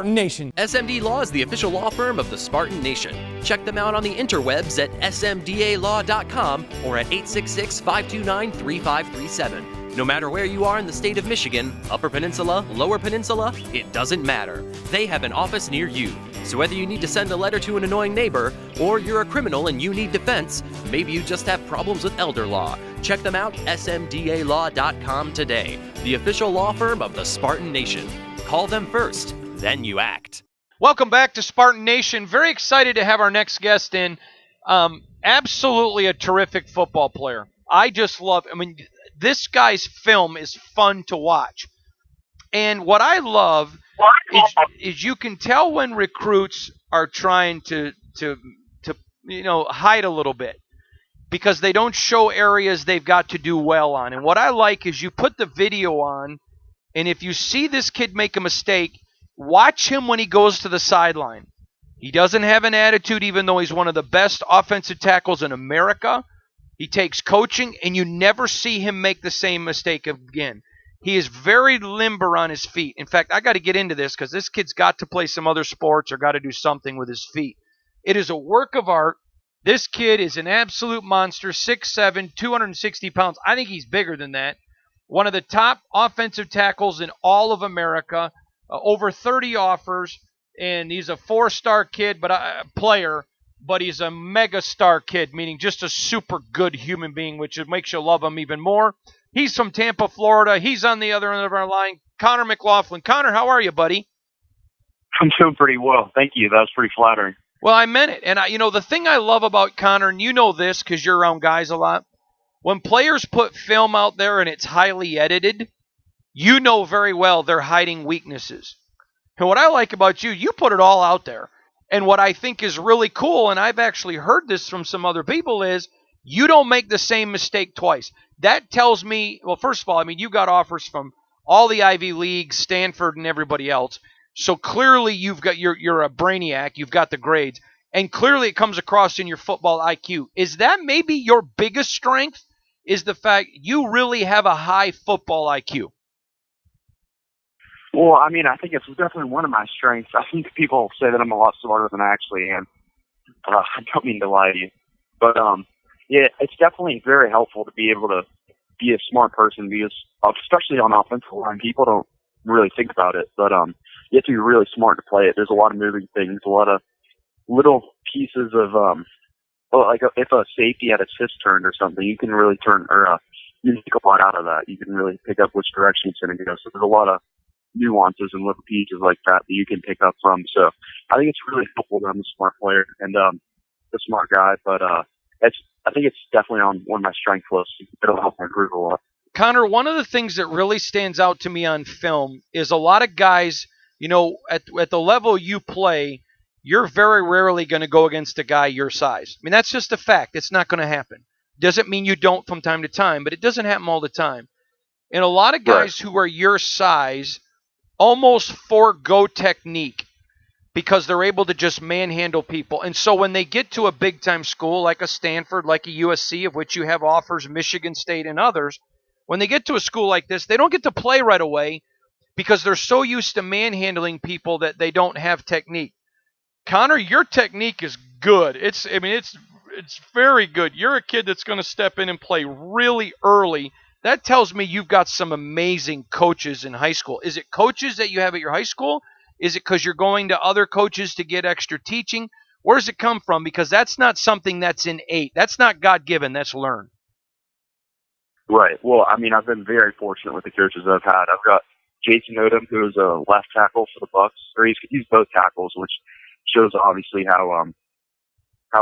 Nation. SMD Law is the official law firm of the Spartan Nation. Check them out on the interwebs at smdalaw.com or at 866-529-3537. No matter where you are in the state of Michigan, Upper Peninsula, Lower Peninsula, it doesn't matter. They have an office near you. So whether you need to send a letter to an annoying neighbor, or you're a criminal and you need defense, maybe you just have problems with elder law, check them out, smdalaw.com today. The official law firm of the Spartan Nation. Call them first. Then you act. Welcome back to Spartan Nation. Very excited to have our next guest in. Absolutely a terrific football player. I just love, this guy's film is fun to watch. And what I love is you can tell when recruits are trying to hide a little bit because they don't show areas they've got to do well on. And what I like is you put the video on, and if you see this kid make a mistake, watch him when he goes to the sideline. He doesn't have an attitude, even though he's one of the best offensive tackles in America. He takes coaching, and you never see him make the same mistake again. He is very limber on his feet. In fact, I got to get into this because this kid's got to play some other sports or got to do something with his feet. It is a work of art. This kid is an absolute monster, 6'7", 260 pounds. I think he's bigger than that. One of the top offensive tackles in all of America. Over 30 offers, and he's a four-star kid, player, but he's a mega-star kid, meaning just a super good human being, which makes you love him even more. He's from Tampa, Florida. He's on the other end of our line, Connor McLaughlin. Connor, how are you, buddy? I'm doing pretty well. Thank you. That was pretty flattering. Well, I meant it. And, the thing I love about Connor, and you know this because you're around guys a lot, when players put film out there and it's highly edited, you know very well they're hiding weaknesses. And what I like about you, you put it all out there. And what I think is really cool, and I've actually heard this from some other people, is you don't make the same mistake twice. That tells me, well, first of all, you got offers from all the Ivy Leagues, Stanford, and everybody else. So clearly you're a brainiac. You've got the grades. And clearly it comes across in your football IQ. Is that maybe your biggest strength, is the fact you really have a high football IQ? Well, I think it's definitely one of my strengths. I think people say that I'm a lot smarter than I actually am. I don't mean to lie to you. But, yeah, it's definitely very helpful to be able to be a smart person because, especially on offensive line, people don't really think about it. But you have to be really smart to play it. There's a lot of moving things, a lot of little pieces of, if a safety had its fist turned or something, you can really you can take a lot out of that. You can really pick up which direction it's going to go. So there's a lot of nuances and little pieces like that you can pick up from. So I think it's really helpful that I'm a smart player and a smart guy, but I think it's definitely on one of my strength lists. It'll help me improve a lot. Connor, one of the things that really stands out to me on film is a lot of guys, at the level you play, you're very rarely going to go against a guy your size. That's just a fact. It's not going to happen. Doesn't mean you don't from time to time, but it doesn't happen all the time. And a lot of guys who are your size almost forego technique because they're able to just manhandle people. And so when they get to a big-time school like a Stanford, like a USC, of which you have offers, Michigan State and others, when they get to a school like this, they don't get to play right away because they're so used to manhandling people that they don't have technique. Connor, your technique is good. It's very good. You're a kid that's going to step in and play really early. That tells me you've got some amazing coaches in high school. Is it coaches that you have at your high school? Is it because you're going to other coaches to get extra teaching? Where does it come from? Because that's not something that's innate. That's not God-given. That's learned. Right. Well, I've been very fortunate with the coaches I've had. I've got Jason Odom, who is a left tackle for the Bucks, or he's both tackles, which shows obviously how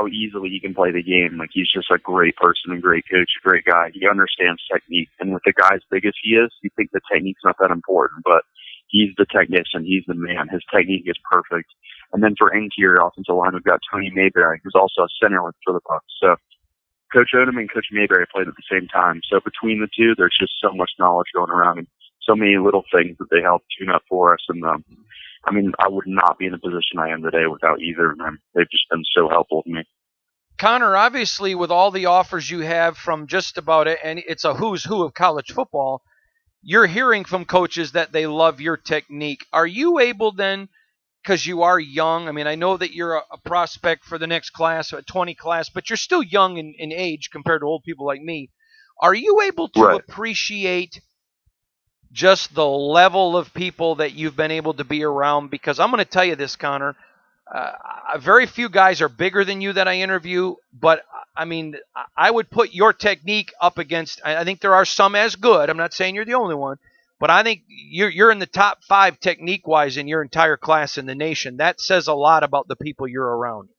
easily he can play the game. He's just a great person, a great coach, a great guy. He understands technique. And with the guy as big as he is, you think the technique's not that important, but he's the technician. He's the man. His technique is perfect. And then for interior offensive line, we've got Tony Mayberry, who's also a center for the Bucks. So Coach Odom and Coach Mayberry played at the same time. So between the two, there's just so much knowledge going around and so many little things that they help tune up for us. And I would not be in the position I am today without either of them. They've just been so helpful to me. Connor, obviously with all the offers you have from just about it, and it's a who's who of college football, you're hearing from coaches that they love your technique. Are you able then because you are young. I mean, I know that you're a prospect for the next class, a 20 class, but you're still young in age compared to old people like me. Are you able to Right. appreciate just the level of people that you've been able to be around? Because I'm going to tell you this, Connor. Very few guys are bigger than you that I interview, but I mean, I would put your technique up against. I think there are some as good. I'm not saying you're the only one, but I think you're in the top 5 technique-wise in your entire class in the nation. That says a lot about the people you're around.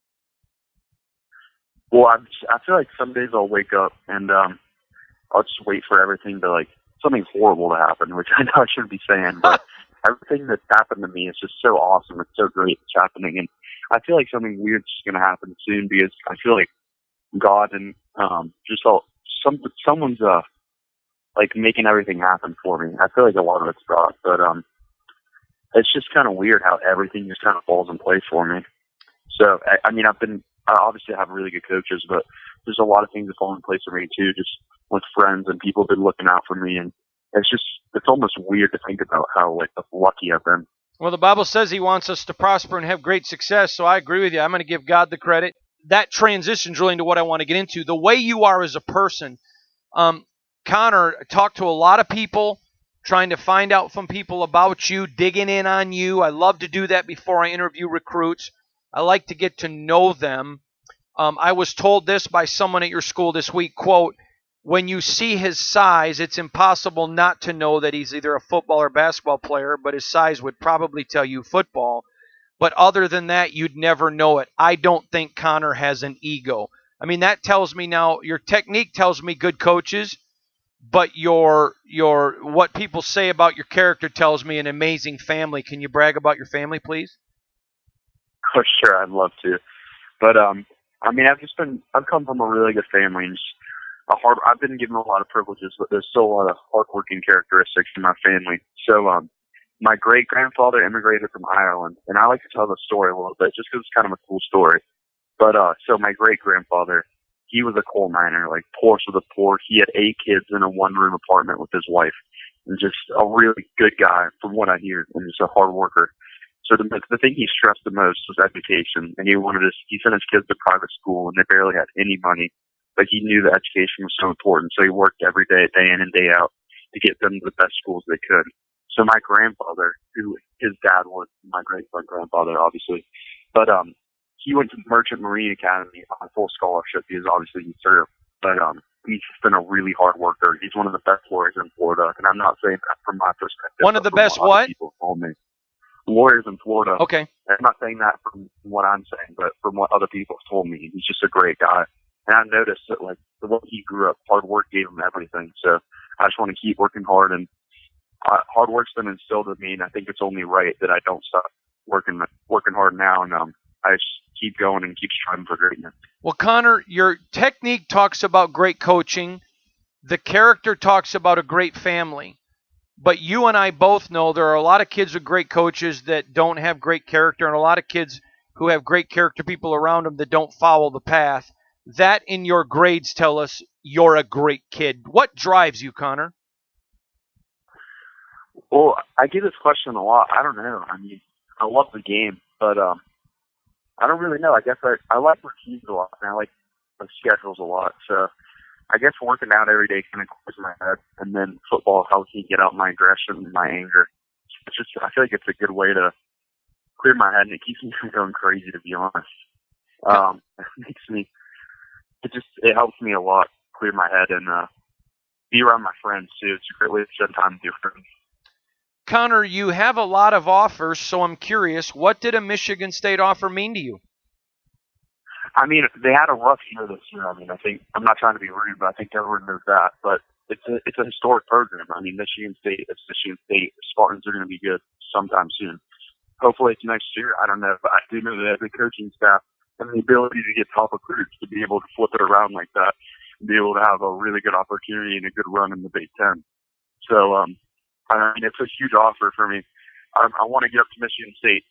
Well, I feel like some days I'll wake up and I'll just wait for everything to, like, something horrible to happen, which I know I shouldn't be saying, but everything that's happened to me is just so awesome. It's so great it's happening, and I feel like something weird's going to happen soon because I feel like God and someone's like making everything happen for me. I feel like a lot of it's God, but it's just kind of weird how everything just kind of falls in place for me. So I mean, I obviously have really good coaches, but there's a lot of things that fall in place for me too, just with friends and people have been looking out for me, and it's almost weird to think about how like lucky I've been. Well, the Bible says he wants us to prosper and have great success, so I agree with you. I'm going to give God the credit. That transitions really into what I want to get into. The way you are as a person, Connor, talked to a lot of people, trying to find out from people about you, digging in on you. I love to do that before I interview recruits. I like to get to know them. I was told this by someone at your school this week, quote, when you see his size, it's impossible not to know that he's either a football or basketball player, but his size would probably tell you football. But other than that, you'd never know it. I don't think Connor has an ego. I mean, that tells me now, your technique tells me good coaches, but your what people say about your character tells me an amazing family. Can you brag about your family, please? Oh, sure, I'd love to. But I mean, I've come from a really good family, and just I've been given a lot of privileges, but there's still a lot of hardworking characteristics in my family. So my great grandfather immigrated from Ireland, and I like to tell the story a little bit just because it's kind of a cool story. But so my great grandfather, he was a coal miner, like poorest of the poor. He had 8 kids in a 1-room apartment with his wife, and just a really good guy from what I hear, and just a hard worker. So the thing he stressed the most was education, and he sent his kids to private school, and they barely had any money, but he knew that education was so important, so he worked every day in and day out, to get them to the best schools they could. So my grandfather, who his dad was my great-grandfather, obviously, but he went to the Merchant Marine Academy on full scholarship because obviously he served, but he's just been a really hard worker. He's one of the best lawyers in Florida, and I'm not saying that from my perspective. One of the best what? People told me. Lawyers in Florida. Okay. I'm not saying that from what I'm saying, but from what other people have told me. He's just a great guy. And I noticed that, like, the way he grew up, hard work gave him everything. So I just want to keep working hard, and hard work's been instilled in me, and I think it's only right that I don't stop working hard now, and I just keep going and keep striving for greatness. Well, Connor, your technique talks about great coaching. The character talks about a great family. But you and I both know there are a lot of kids with great coaches that don't have great character, and a lot of kids who have great character people around them that don't follow the path. That in your grades tell us you're a great kid. What drives you, Connor? Well, I get this question a lot. I don't know. I mean, I love the game, but I don't really know. I guess I like routines a lot, and I like the schedules a lot. So I guess working out every day kind of clears my head, and then football helps me get out my aggression and my anger. It's just, I feel like it's a good way to clear my head, and it keeps me from going crazy, to be honest. It helps me a lot clear my head and be around my friends too. It's a great way to spend time with your friends. Connor, you have a lot of offers, so I'm curious, what did a Michigan State offer mean to you? I mean, they had a rough year this year. I mean, I think, I'm not trying to be rude, but I think everyone knows that. But it's a historic program. I mean, Michigan State. The Spartans are going to be good sometime soon. Hopefully it's next year. I don't know, but I do know that the coaching staff and the ability to get top recruits to be able to flip it around like that, and be able to have a really good opportunity and a good run in the Big Ten. So, I mean, it's a huge offer for me. I want to get up to Michigan State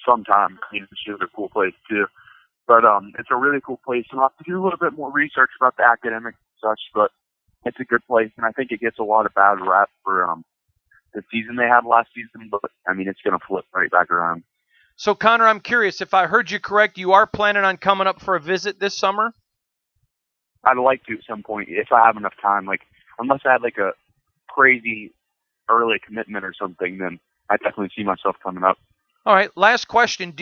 sometime. I mean, it's just a cool place too. But it's a really cool place, and I'll have to do a little bit more research about the academics and such, but it's a good place, and I think it gets a lot of bad rap for the season they had last season, but, I mean, it's going to flip right back around. So, Connor, I'm curious. If I heard you correct, you are planning on coming up for a visit this summer? I'd like to at some point if I have enough time. Like, unless I had like a crazy early commitment or something, then I definitely see myself coming up. All right. Last question.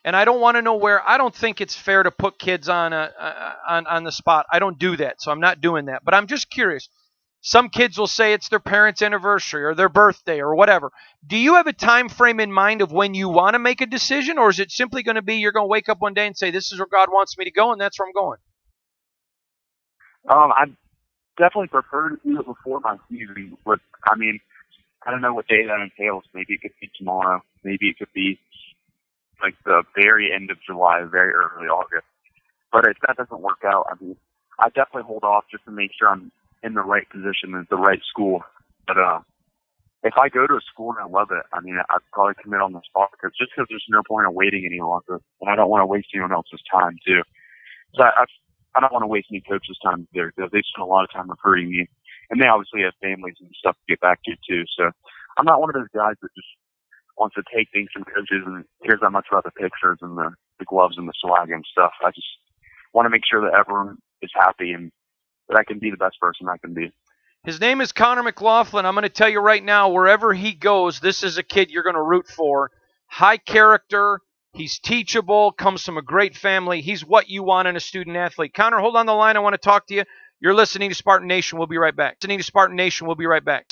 And I don't want to know where. I don't think it's fair to put kids on on the spot. I don't do that, so I'm not doing that. But I'm just curious. Some kids will say it's their parents' anniversary or their birthday or whatever. Do you have a time frame in mind of when you want to make a decision, or is it simply going to be you're going to wake up one day and say, this is where God wants me to go, and that's where I'm going? I definitely prefer to do it before my season. But I mean, I don't know what day that entails. Maybe it could be tomorrow. Maybe it could be like the very end of July, very early August. But if that doesn't work out, I mean, I definitely hold off just to make sure I'm in the right position at the right school. But if I go to a school and I love it, I mean, I'd probably commit on the spot because there's no point in waiting any longer, and I don't want to waste anyone else's time too. So I don't want to waste any coach's time either because they spend a lot of time recruiting me, and they obviously have families and stuff to get back to too. So I'm not one of those guys that just wants to take things from coaches and cares that much about the pictures and the gloves and the swag and stuff. I just want to make sure that everyone is happy and that I can be the best person I can be. His name is Connor McLaughlin. I'm going to tell you right now, wherever he goes, this is a kid you're going to root for. High character. He's teachable, comes from a great family. He's what you want in a student athlete. Connor, hold on the line. I want to talk to you. You're listening to Spartan Nation. We'll be right back.